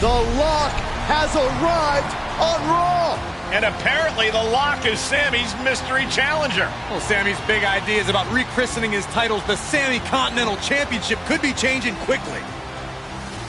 The Lock has arrived on Raw. And apparently the Lock is Sammy's mystery challenger. Well, Sammy's big ideas about rechristening his titles the Sammy Continental Championship could be changing quickly.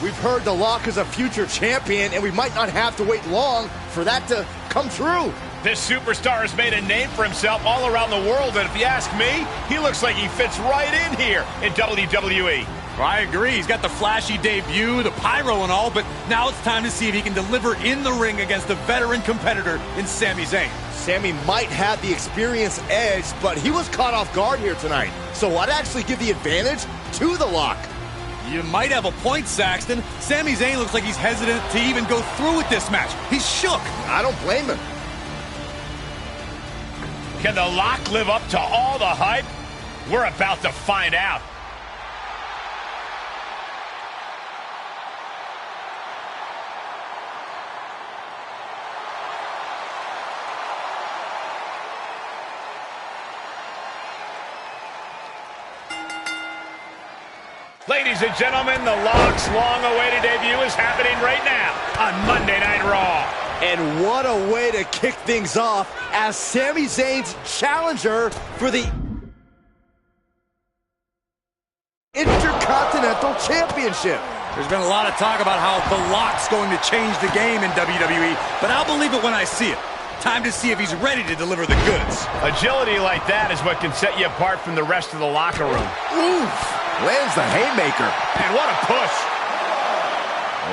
We've heard The Lock is a future champion, and we might not have to wait long for that to come true. This superstar has made a name for himself all around the world, and if you ask me, he looks like he fits right in here in WWE. Well, I agree. He's got the flashy debut, the pyro and all, but now it's time to see if he can deliver in the ring against a veteran competitor in Sami Zayn. Sami might have the experience edge, but he was caught off guard here tonight. So I'd actually give the advantage to The Lock. You might have a point, Saxton. Sami Zayn looks like he's hesitant to even go through with this match. He's shook. I don't blame him. Can The Lock live up to all the hype? We're about to find out. Ladies and gentlemen, The Lock's long-awaited debut is happening right now on Monday Night Raw. And what a way to kick things off as Sami Zayn's challenger for the Intercontinental Championship. There's been a lot of talk about how The Lock's going to change the game in WWE, but I'll believe it when I see it. Time to see if he's ready to deliver the goods. Agility like that is what can set you apart from the rest of the locker room. Oof! Lands the haymaker. And what a push.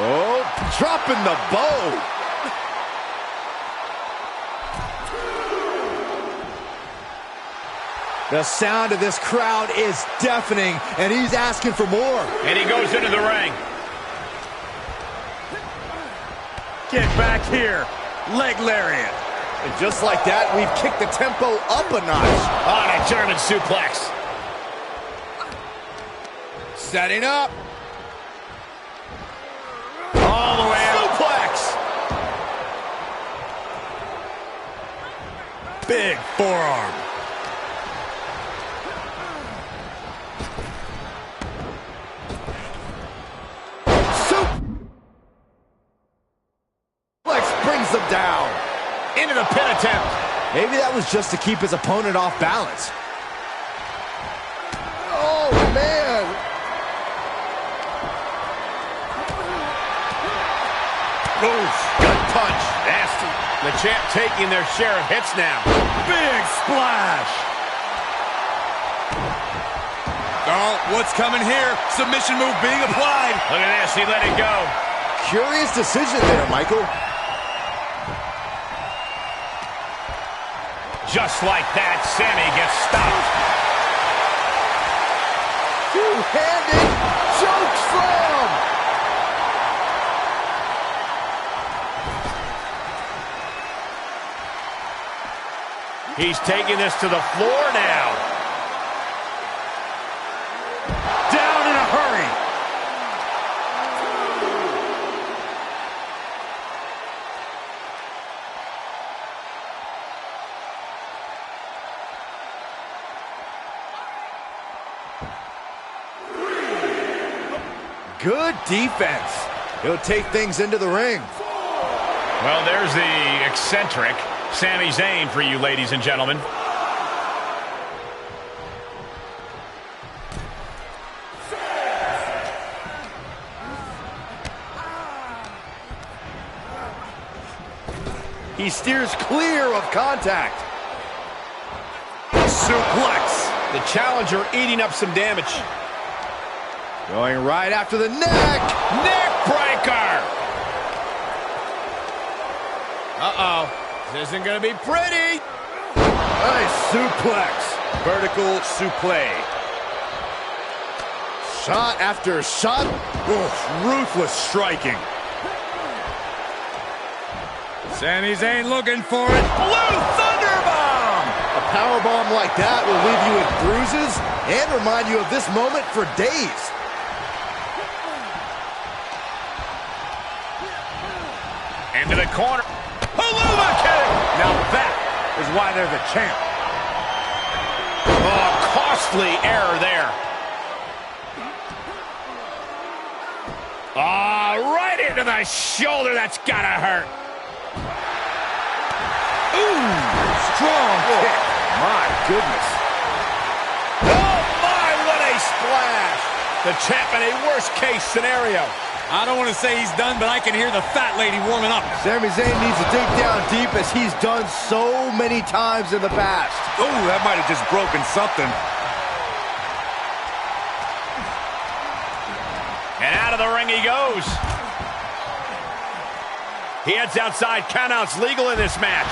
Oh, dropping the bow. The sound of this crowd is deafening, and he's asking for more. And he goes into the ring. Get back here. Leg lariat. And just like that, we've kicked the tempo up a notch. On a German suplex. Setting up. All the way out. Suplex. Big forearm. Suplex brings them down. Into the pin attempt. Maybe that was just to keep his opponent off balance. Oh, man. Oof. Gut punch. Nasty. The champ taking their share of hits now. Big splash. Oh, what's coming here? Submission move being applied. Look at this. He let it go. Curious decision there, Michael. Just like that, Sami gets stopped. Two-handed choke slam. He's taking this to the floor now. Down in a hurry. Good defense. He'll take things into the ring. Well, there's the eccentric Sami Zayn for you, ladies and gentlemen. He steers clear of contact. Suplex. The challenger eating up some damage. Going right after the neck. Neck breaker. Uh-oh. This isn't going to be pretty. Nice suplex. Vertical suplex. Shot after shot. Oof, ruthless striking. Sami Zayn looking for it. Blue Thunderbomb. A powerbomb like that will leave you with bruises and remind you of this moment for days. Into the corner. Haluma kick! Now that is why they're the champ. Oh, costly error there. Right in to the shoulder. That's gotta hurt. Ooh, strong kick. My goodness. Oh, my, what a splash. The champ in a worst-case scenario. I don't want to say he's done, but I can hear the fat lady warming up. Sami Zayn needs to dig down deep as he's done so many times in the past. Oh, that might have just broken something. And out of the ring he goes. He heads outside. Countouts legal in this match.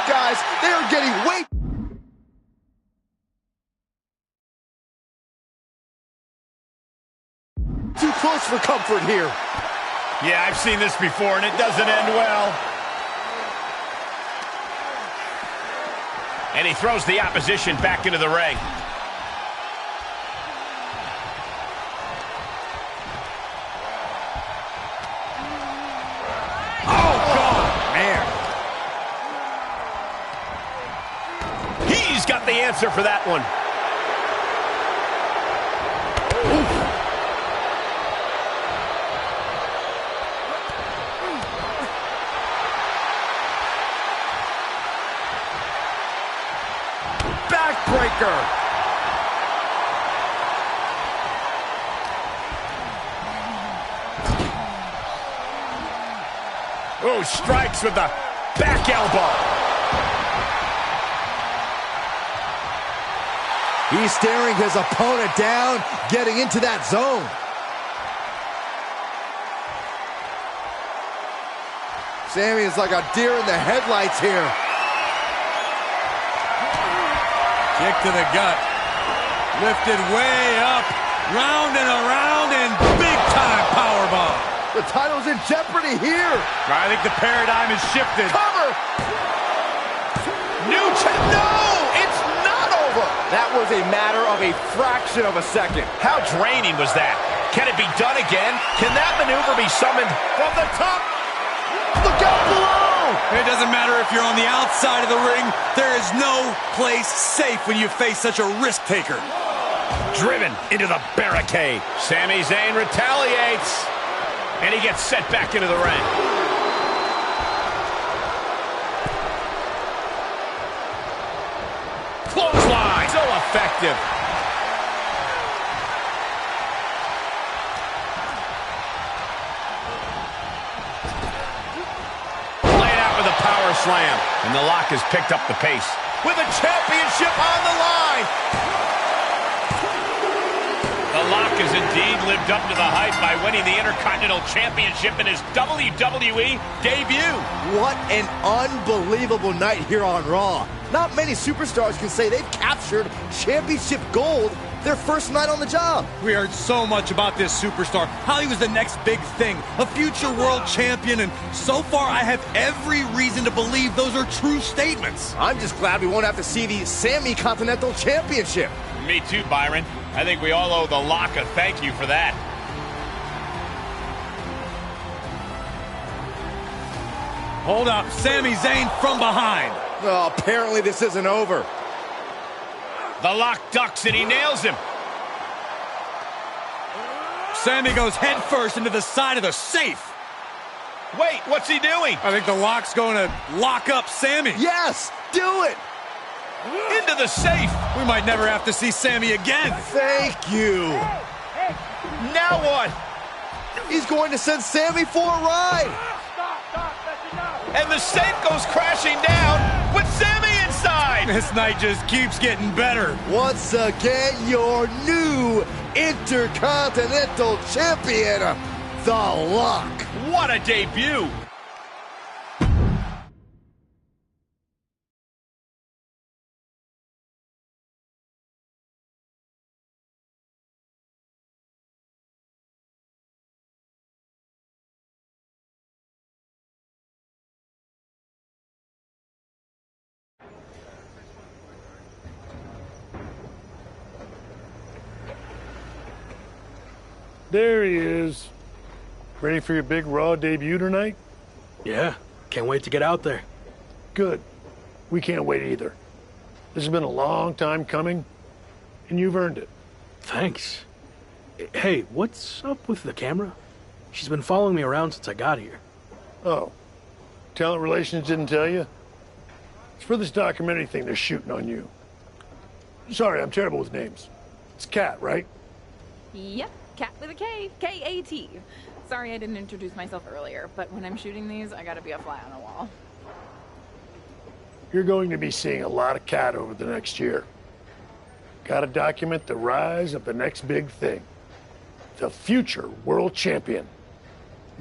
Guys, they are getting way too close for comfort here. Yeah, I've seen this before, and it doesn't end well. And he throws the opposition back into the ring. Oh, God, man. He's got the answer for that one. Backbreaker. Oh, strikes with the back elbow. He's staring his opponent down, getting into that zone. Sami is like a deer in the headlights here. Kick to the gut. Lifted way up. Round and around and big-time powerbomb. The title's in jeopardy here. I think the paradigm has shifted. Cover! New champ. No! It's not over. That was a matter of a fraction of a second. How draining was that? Can it be done again? Can that maneuver be summoned from the top? Look out below! It doesn't matter if you're on the outside of the ring. There is no place safe when you face such a risk taker. Driven into the barricade. Sami Zayn retaliates. And he gets set back into the ring. Clothesline. So effective. Laid out with a power slam. And the Lock has picked up the pace. With a championship on the line. The Lock has indeed lived up to the hype by winning the Intercontinental Championship in his WWE debut. What an unbelievable night here on Raw. Not many superstars can say they've captured championship gold their first night on the job. We heard so much about this superstar, how he was the next big thing, a future world champion, and so far I have every reason to believe those are true statements. I'm just glad we won't have to see the Sami Continental Championship. Me too, Byron. I think we all owe the Lock a thank you for that. Hold up, Sami Zayn from behind. Oh, apparently this isn't over. The Lock ducks and he nails him. Sami goes head first into the side of the safe. Wait, what's he doing? I think the Lock's going to lock up Sami. Yes, do it. Into the safe. We might never have to see Sami again. Thank you. Now what? He's going to send Sami for a ride. And the safe goes crashing down with Sami inside. This night just keeps getting better. Once again, your new Intercontinental Champion, The Lock. What a debut. There he is. Ready for your big Raw debut tonight? Yeah, can't wait to get out there. Good. We can't wait either. This has been a long time coming, and you've earned it. Thanks. Hey, what's up with the camera? She's been following me around since I got here. Oh. Talent Relations didn't tell you? It's for this documentary thing they're shooting on you. Sorry, I'm terrible with names. It's Kat, right? Yep, Cat with a K. K-A-T. Sorry I didn't introduce myself earlier, but when I'm shooting these, I gotta be a fly on the wall. You're going to be seeing a lot of Kat over the next year. Gotta document the rise of the next big thing. The future world champion.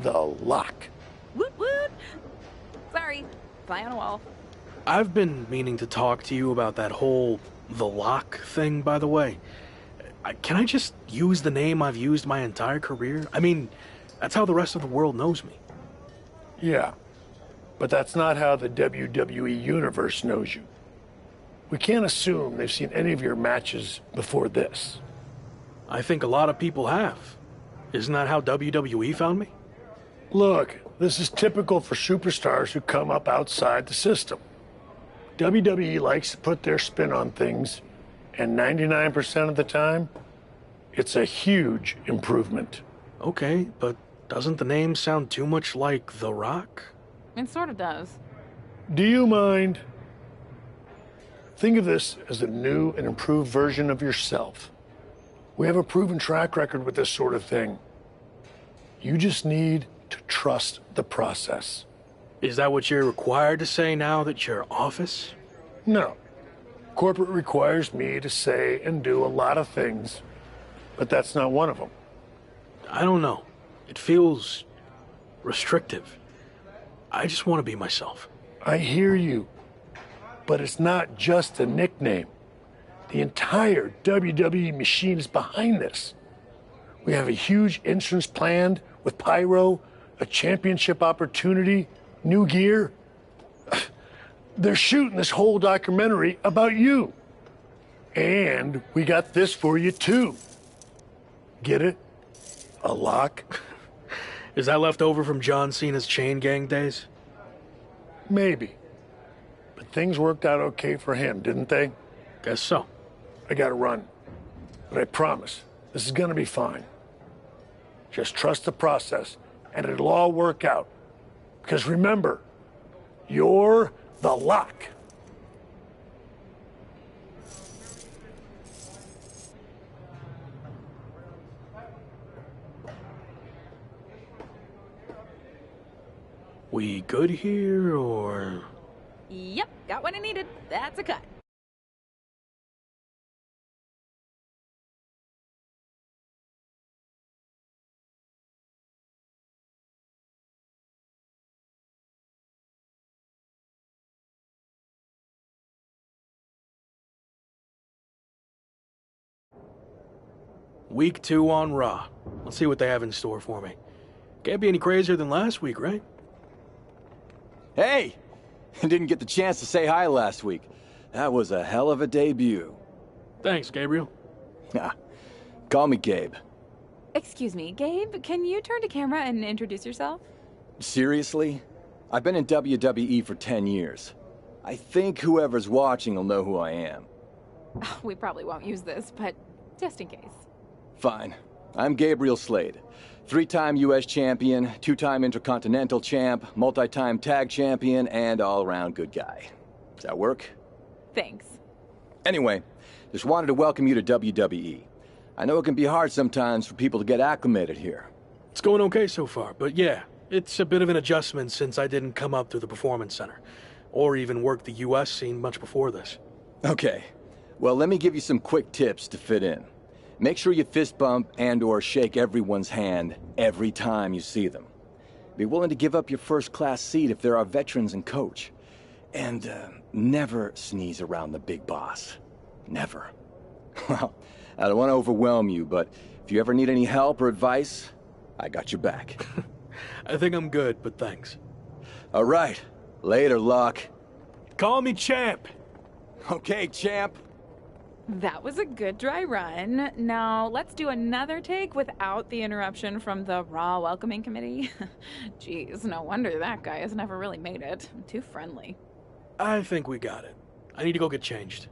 The Lock. Woot woot! Sorry, fly on a wall. I've been meaning to talk to you about that whole The Lock thing, by the way. Can I just use the name I've used my entire career? I mean, that's how the rest of the world knows me. Yeah, but that's not how the WWE Universe knows you. We can't assume they've seen any of your matches before this. I think a lot of people have. Isn't that how WWE found me? Look, this is typical for superstars who come up outside the system. WWE likes to put their spin on things, and 99% of the time, it's a huge improvement. Okay, but doesn't the name sound too much like The Rock? It sort of does. Do you mind? Think of this as a new and improved version of yourself. We have a proven track record with this sort of thing. You just need to trust the process. Is that what you're required to say now that you're office? No. Corporate requires me to say and do a lot of things, but that's not one of them. I don't know. It feels restrictive. I just want to be myself. I hear you, but it's not just a nickname. The entire WWE machine is behind this. We have a huge entrance planned with pyro, a championship opportunity, new gear. They're shooting this whole documentary about you. And we got this for you too. Get it? A lock? Is that left over from John Cena's chain gang days? Maybe. But things worked out okay for him, didn't they? Guess so. I gotta run. But I promise, this is gonna be fine. Just trust the process, and it'll all work out. Because remember, you're the Lock. We good here, or...? Yep, got what I needed. That's a cut. Week 2 on Raw. Let's see what they have in store for me. Can't be any crazier than last week, right? Hey! I didn't get the chance to say hi last week. That was a hell of a debut. Thanks, Gabriel. Call me Gabe. Excuse me, Gabe, can you turn to camera and introduce yourself? Seriously? I've been in WWE for 10 years. I think whoever's watching will know who I am. We probably won't use this, but just in case. Fine. I'm Gabriel Slade. 3-time U.S. champion, 2-time Intercontinental champ, multi-time tag champion, and all-around good guy. Does that work? Thanks. Anyway, just wanted to welcome you to WWE. I know it can be hard sometimes for people to get acclimated here. It's going okay so far, but yeah, it's a bit of an adjustment since I didn't come up through the Performance Center, or even work the U.S. scene much before this. Okay. Well, let me give you some quick tips to fit in. Make sure you fist bump and/or shake everyone's hand every time you see them. Be willing to give up your first-class seat if there are veterans and coach. And never sneeze around the big boss. Never. Well, I don't want to overwhelm you, but if you ever need any help or advice, I got your back. I think I'm good, but thanks. All right. Later, Luck. Call me Champ. Okay, champ. That was a good dry run. Now, let's do another take without the interruption from the Raw Welcoming Committee. Jeez, no wonder that guy has never really made it. Too friendly. I think we got it. I need to go get changed.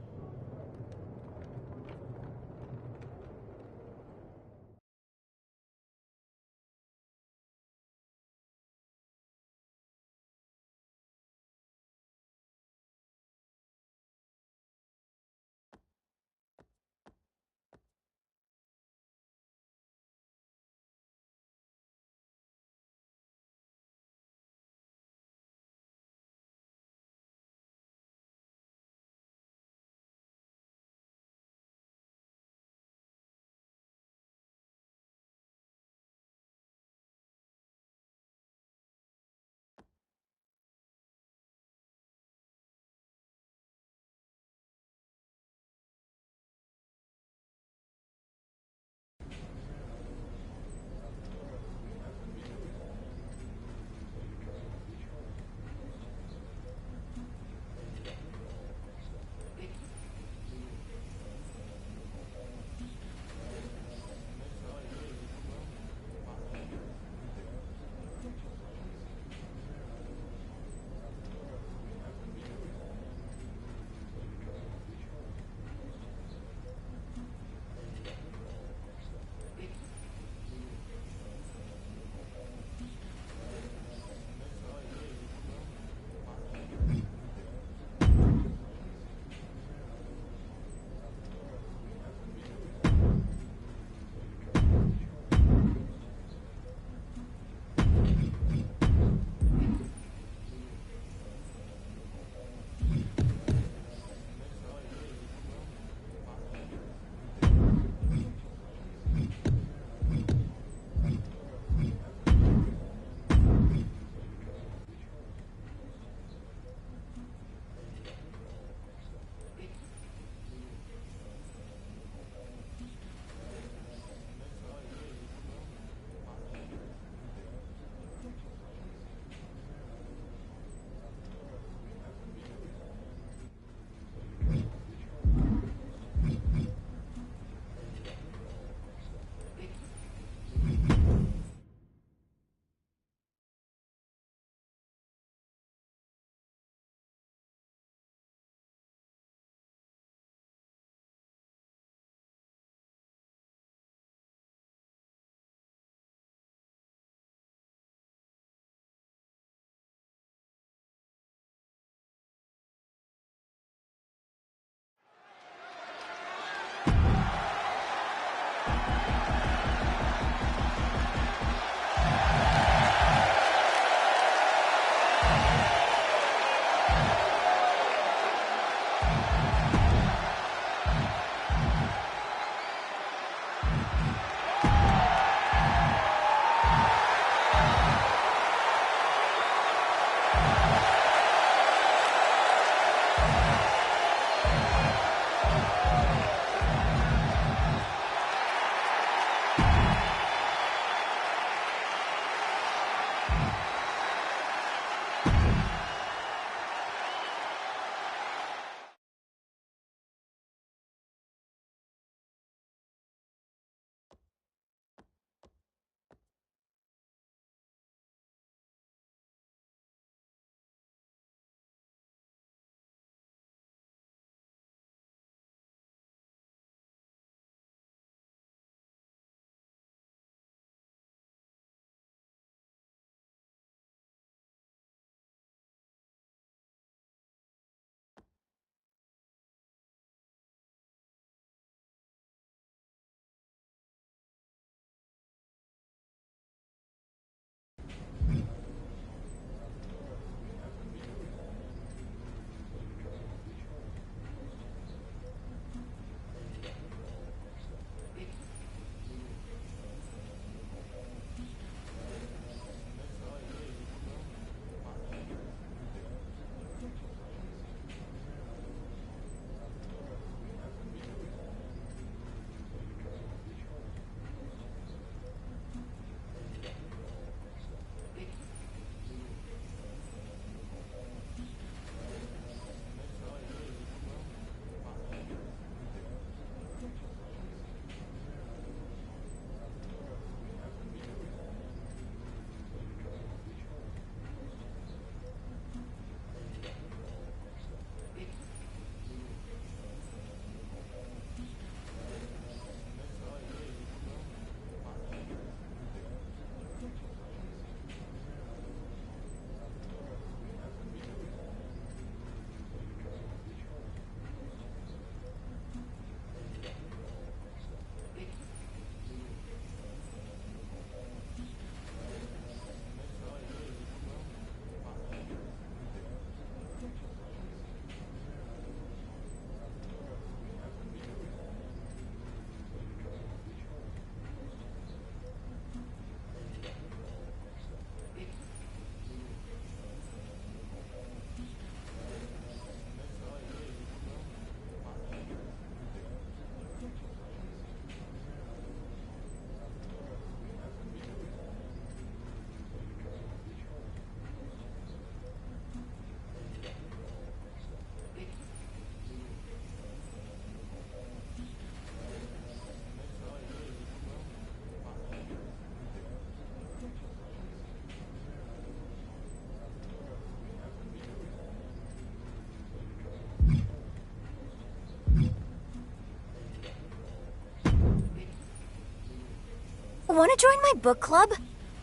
want to join my book club?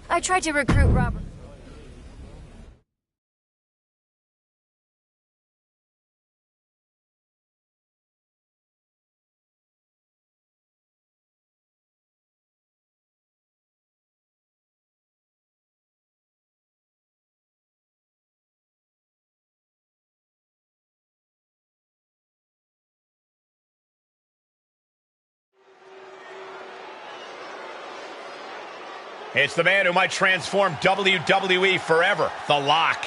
I tried to recruit Robert. It's the man who might transform WWE forever, The Lock.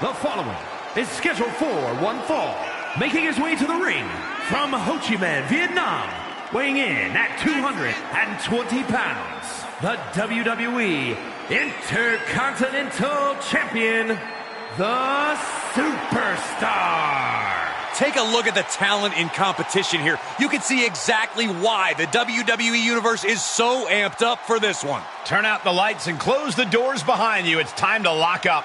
The following is scheduled for one fall, making his way to the ring from Ho Chi Minh, Vietnam, weighing in at 220 pounds, the WWE Intercontinental Champion, the Superstar. Take a look at the talent in competition here. You can see exactly why the WWE Universe is so amped up for this one. Turn out the lights and close the doors behind you. It's time to lock up.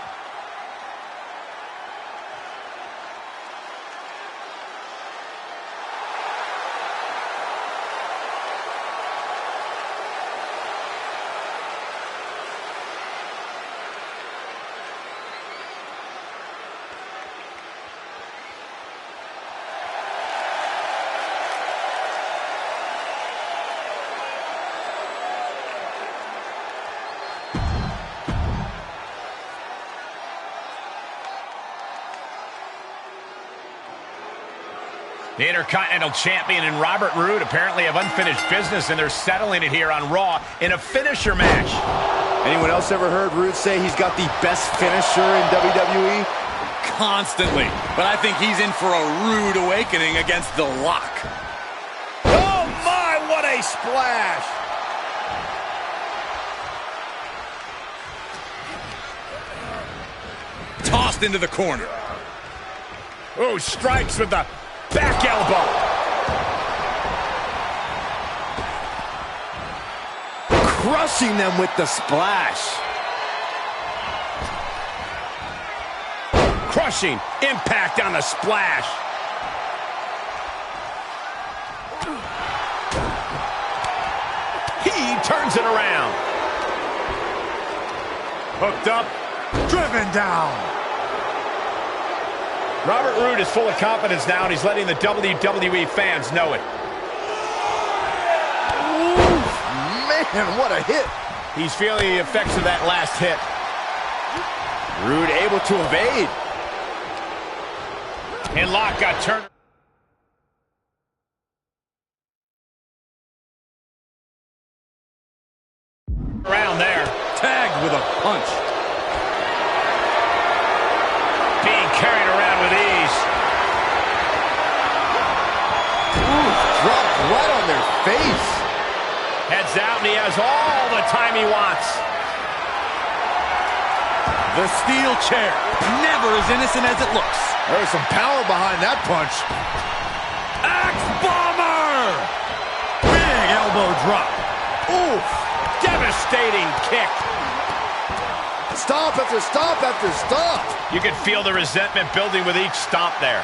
The Intercontinental Champion and Robert Roode apparently have unfinished business, and they're settling it here on Raw in a finisher match. Anyone else ever heard Roode say he's got the best finisher in WWE? Constantly. But I think he's in for a rude awakening against The Lock. Oh my, what a splash! Tossed into the corner. Oh, strikes with the back elbow. Crushing them with the splash. Crushing impact on the splash. He turns it around. Hooked up. Driven down. Robert Roode is full of confidence now, and he's letting the WWE fans know it. Ooh, man, what a hit. He's feeling the effects of that last hit. Roode able to evade. And Lock got turned around there. Tagged with a punch. Being carried around with ease. Ooh, dropped right on their face. Heads out, and he has all the time he wants. The steel chair, never as innocent as it looks. There's some power behind that punch. Axe bomber! Big elbow drop. Ooh, devastating kick. Stomp after stomp after stomp. You can feel the resentment building with each stomp there.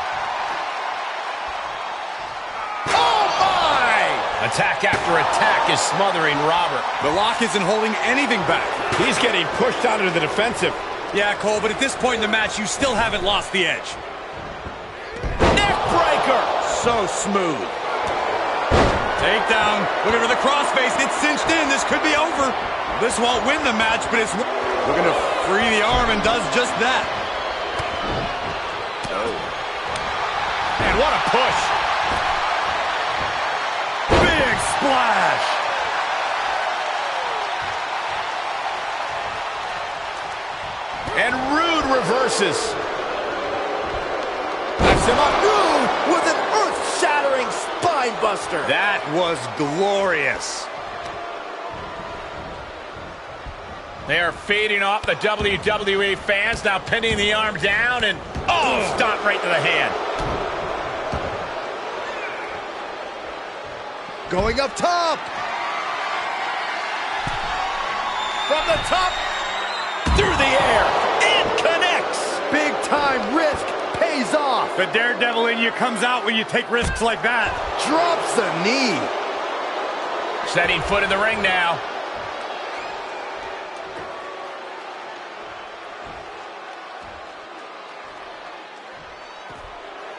Oh, my! Attack after attack is smothering Robert. The Lock isn't holding anything back. He's getting pushed out into the defensive. Yeah, Cole, but at this point in the match, you still haven't lost the edge. Neck breaker! So smooth. Takedown. Looking for the crossface. It's cinched in. This could be over. This won't win the match, but it's looking to free the arm and does just that. Oh. And what a push. Big splash. And Roode reverses. Lifts him up. Roode with an earth-shattering spine buster. That was glorious. They are feeding off the WWE fans, now pinning the arm down and, oh, stop right to the hand. Going up top. From the top, through the air, it connects. Big time risk pays off. The daredevil in you comes out when you take risks like that. Drops the knee. Setting foot in the ring now.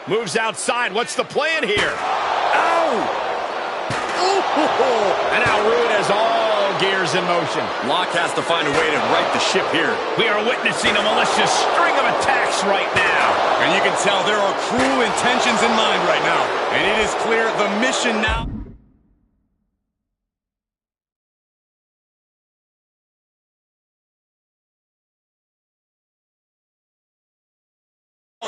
Moves outside. What's the plan here? Ow! And now Rude has all gears in motion. Locke has to find a way to right the ship here. We are witnessing a malicious string of attacks right now. And you can tell there are cruel intentions in mind right now. And it is clear the mission now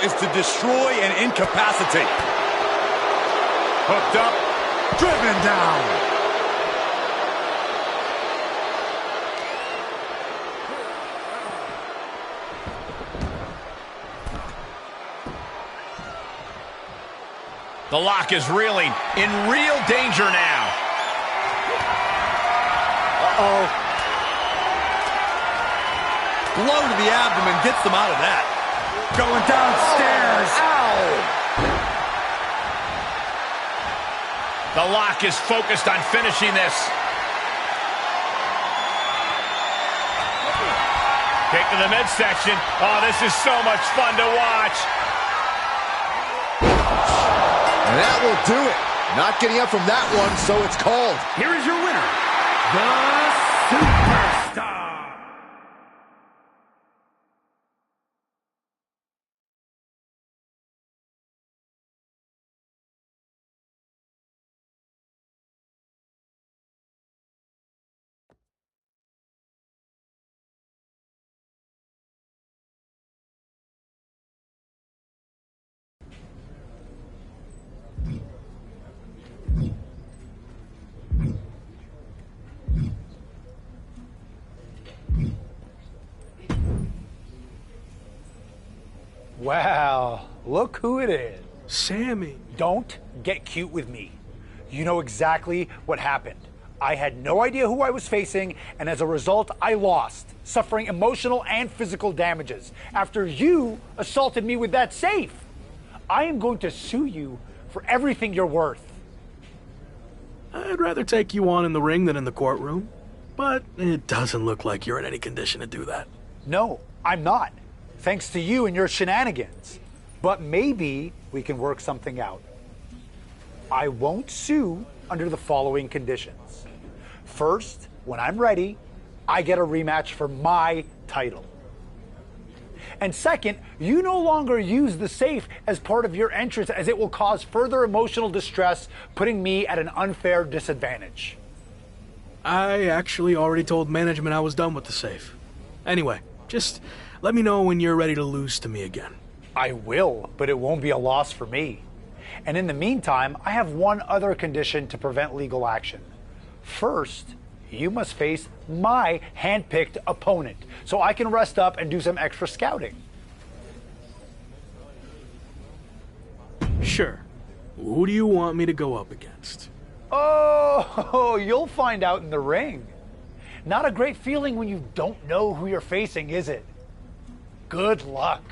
is to destroy and incapacitate. Hooked up. Driven down. The Lock is reeling, in real danger now. Uh-oh. Blow to the abdomen gets them out of that. Going downstairs. Ow! The Lock is focused on finishing this. Kick to the midsection. Oh, this is so much fun to watch. And that will do it. Not getting up from that one, so it's called. Here is your winner, the Superstar. Wow, look who it is. Sammy. Don't get cute with me. You know exactly what happened. I had no idea who I was facing, and as a result, I lost, suffering emotional and physical damages after you assaulted me with that safe. I am going to sue you for everything you're worth. I'd rather take you on in the ring than in the courtroom, but it doesn't look like you're in any condition to do that. No, I'm not, thanks to you and your shenanigans. But maybe we can work something out. I won't sue under the following conditions. First, when I'm ready, I get a rematch for my title. And second, you no longer use the safe as part of your entrance, as it will cause further emotional distress, putting me at an unfair disadvantage. I actually already told management I was done with the safe. Anyway, just let me know when you're ready to lose to me again. I will, but it won't be a loss for me. And in the meantime, I have one other condition to prevent legal action. First, you must face my hand-picked opponent, so I can rest up and do some extra scouting. Sure. Who do you want me to go up against? Oh, you'll find out in the ring. Not a great feeling when you don't know who you're facing, is it? Good luck.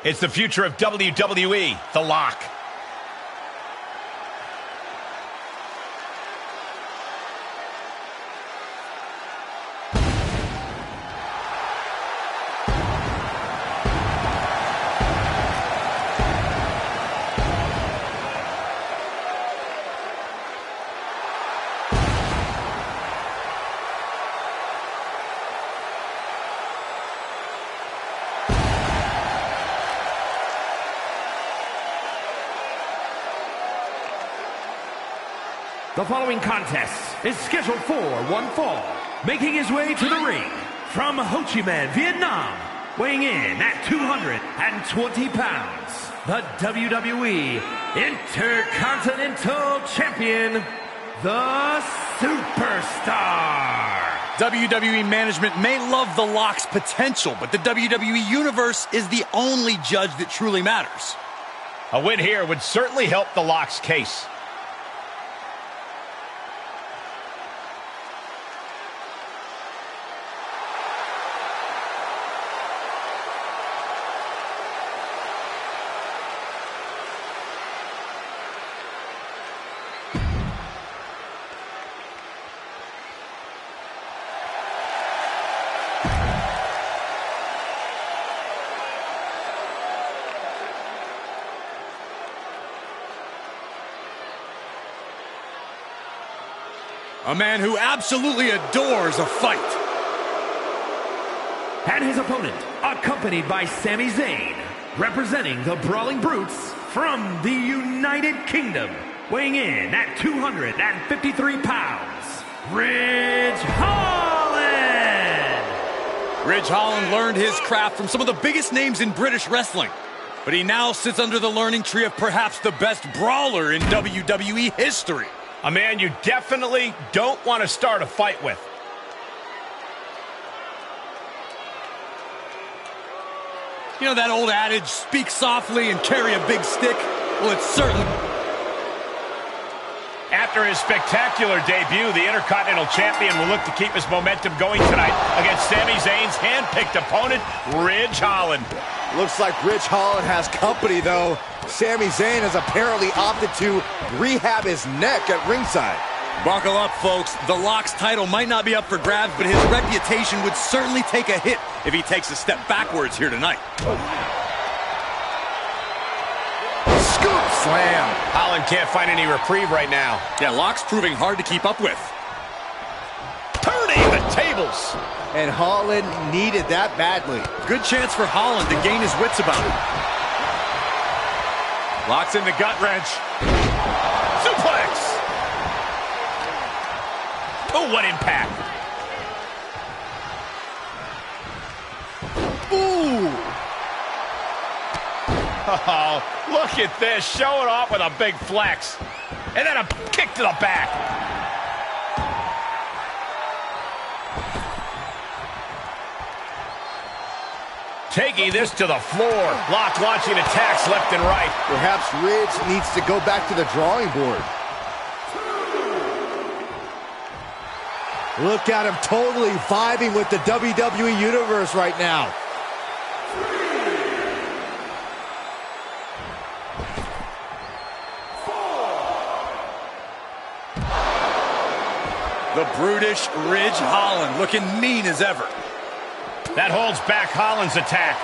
It's the future of WWE, The Lock. The following contest is scheduled for one fall. Making his way to the ring from Ho Chi Minh, Vietnam, weighing in at 220 pounds, the WWE Intercontinental Champion, the Superstar. WWE management may love The Lock's potential, but the WWE Universe is the only judge that truly matters. A win here would certainly help The Lock's case. A man who absolutely adores a fight. And his opponent, accompanied by Sami Zayn, representing the Brawling Brutes from the United Kingdom, weighing in at 253 pounds, Ridge Holland! Ridge Holland learned his craft from some of the biggest names in British wrestling, but he now sits under the learning tree of perhaps the best brawler in WWE history. A man you definitely don't want to start a fight with. You know that old adage, speak softly and carry a big stick? Well, it's certainly... After his spectacular debut, the Intercontinental Champion will look to keep his momentum going tonight against Sami Zayn's hand-picked opponent, Ridge Holland. Looks like Ridge Holland has company, though. Sami Zayn has apparently opted to rehab his neck at ringside. Buckle up, folks. The Lock's title might not be up for grabs, but his reputation would certainly take a hit if he takes a step backwards here tonight. Scoop slam. Holland can't find any reprieve right now. Yeah, Lock's proving hard to keep up with. Turning the tables. And Holland needed that badly. Good chance for Holland to gain his wits about it. Lock's in the gut wrench. Suplex. Oh, what impact. Ooh. Oh, look at this. Show it off with a big flex. And then a kick to the back. Taking this to the floor. Lock launching attacks left and right. Perhaps Ridge needs to go back to the drawing board. Look at him totally vibing with the WWE Universe right now. The brutish Ridge Holland looking mean as ever. That holds back Holland's attack.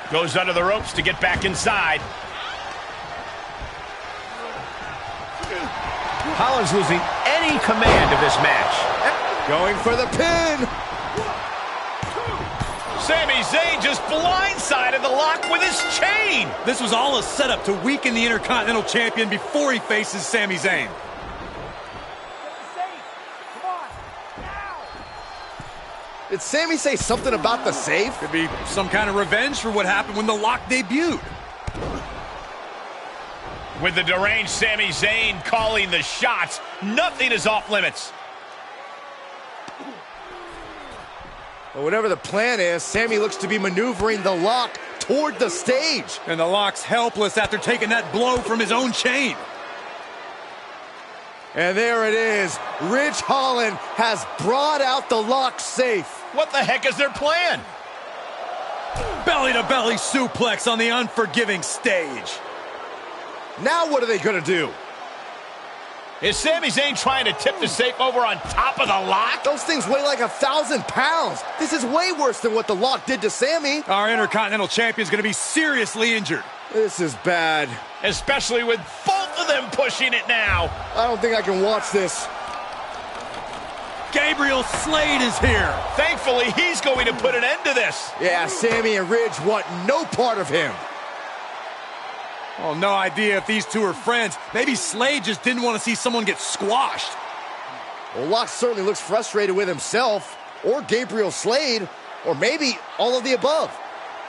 Goes under the ropes to get back inside. Holland's losing any command of this match. Going for the pin. Sami Zayn just blindsided the Lock with his chain. This was all a setup to weaken the Intercontinental Champion before he faces Sami Zayn. Did Sami say something about the safe? Could be some kind of revenge for what happened when the Lock debuted. With the deranged Sami Zayn calling the shots, nothing is off limits. Well, whatever the plan is, Sami looks to be maneuvering the Lock toward the stage. And the Lock's helpless after taking that blow from his own chain. And there it is. Ridge Holland has brought out the Lock safe. What the heck is their plan? Belly-to-belly suplex on the unforgiving stage. Now what are they going to do? Is Sami Zayn trying to tip the safe over on top of the Lock? Those things weigh like 1,000 pounds. This is way worse than what the Lock did to Sami. Our Intercontinental Champion's going to be seriously injured. This is bad. Especially with both of them pushing it now. I don't think I can watch this. Gabriel Slade is here. Thankfully, he's going to put an end to this. Yeah, Sami and Ridge want no part of him. Oh, no idea if these two are friends. Maybe Slade just didn't want to see someone get squashed. Well, Locke certainly looks frustrated with himself, or Gabriel Slade, or maybe all of the above.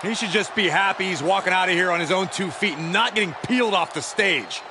He should just be happy he's walking out of here on his own 2 feet and not getting peeled off the stage.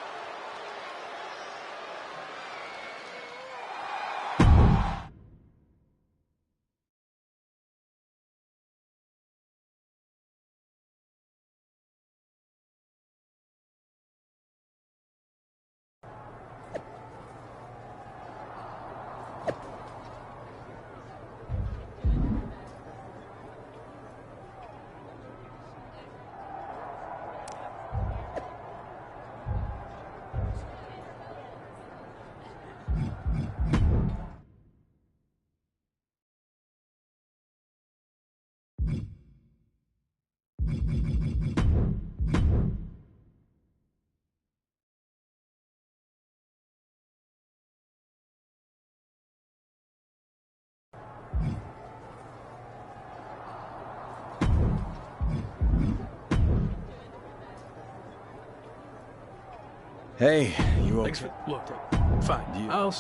Hey, you okay? Thanks for... Look, fine. I'll...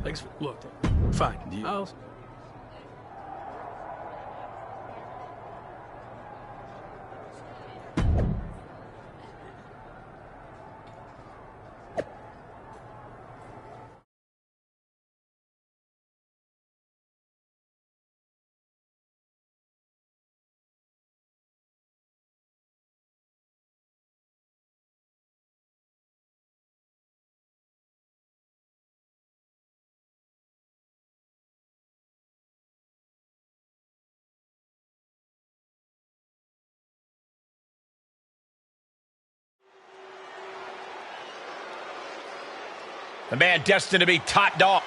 Thanks. Look, fine. I'll... The man destined to be top dog.